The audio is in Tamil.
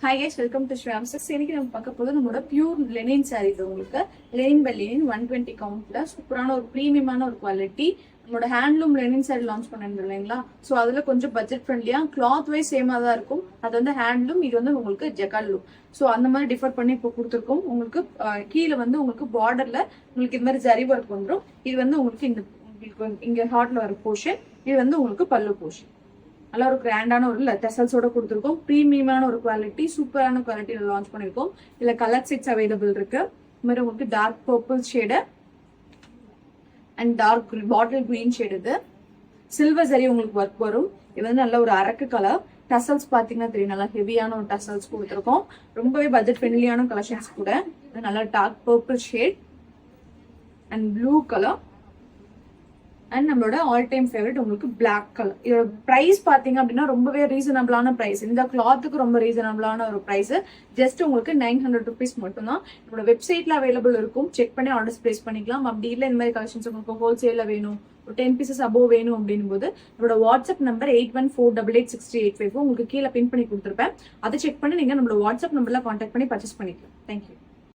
Hi guys, welcome to Sriram six. இன்னைக்கு நம்ம பார்க்க போது நம்மளோட பியூர் லெனின் சாரீ. இது உங்களுக்கு லெனின் பை லெனின் 120 கவுண்ட்ல சூப்பரான ஒரு ப்ரீமியமான ஒரு குவாலிட்டி. நம்மளோட ஹேண்ட்லூம் லெனின் சாரீ லான்ச் பண்ணிருந்தோம் இல்லைங்களா? ஸோ அதுல கொஞ்சம் பட்ஜெட் ஃப்ரெண்ட்லியா, கிளாத் வைஸ் சேமா தான் இருக்கும். அது வந்து ஹேண்ட்லூம், இது வந்து உங்களுக்கு ஜக்கார்லூம். ஸோ அந்த மாதிரி டிஃபர் பண்ணி இப்போ கொடுத்துருக்கோம். உங்களுக்கு கீழே வந்து உங்களுக்கு பார்டர்ல உங்களுக்கு இந்த மாதிரி ஜரி ஒர்க் வந்துடும். இது வந்து உங்களுக்கு இங்க ஹார்ட்ல வர போர்ஷன், இது வந்து உங்களுக்கு பல்லு போர்ஷன். நல்லா ஒரு கிராண்டான ஒரு டெசல்ஸோட கொடுத்துருக்கோம். ப்ரீமியமான ஒரு குவாலிட்டி, சூப்பரான குவாலிட்டியில லான்ச் பண்ணிருக்கோம். இதுல கலர் செட்ஸ் அவைலபிள் இருக்கு. இந்த மாதிரி உங்களுக்கு dark purple shade and dark bottle green shade. இது சில்வர் சரி உங்களுக்கு ஒர்க் வரும். இது வந்து நல்ல ஒரு அரக்கு கலர். டசல்ஸ் பாத்தீங்கன்னா தெரியும், நல்லா ஹெவியான ஒரு டசல்ஸ் கொடுத்துருக்கோம். ரொம்பவே பட்ஜெட் ஃப்ரெண்ட்லியான கலெக்ஷன்ஸ் கூட. நல்லா dark purple shade and blue colour and நம்மளோட ஆல் டைம் ஃபேவரட் உங்களுக்கு பிளாக் கலர். இதோட பிரைஸ் பாத்தீங்க அப்படின்னா ரொம்பவே ரீசனபிளான பிரைஸ். இந்த கிளாத்துக்கு ரொம்ப ரீசனபிளான ஒரு பிரைஸ். ஜஸ்ட் உங்களுக்கு 900 rupees மட்டும் தான். நம்மளோட வெப்சைட்ல அவைலபிள் இருக்கும். செக் பண்ணி ஆர்டர்ஸ் பிளேஸ் பண்ணிக்கலாம். அப்படி இல்லை இந்த மாதிரி கலெக்ஷன்ஸ் உங்களுக்கு ஹோல்சேல்ல வேணும், ஒரு 10 pieces அபோவ் வேணும் அப்படின்னும் போது நம்மளோட வாட்ஸ்அப் நம்பர் 8148886385 உங்களுக்கு கீழே பின் பண்ணி கொடுத்துருப்பேன். அதை செக் பண்ணி நீங்க நம்மளோட வாட்ஸ்அப் நம்பர்ல கான்டாக்ட் பண்ணி பர்ச்சேஸ் பண்ணிக்கலாம். தேங்க்யூ.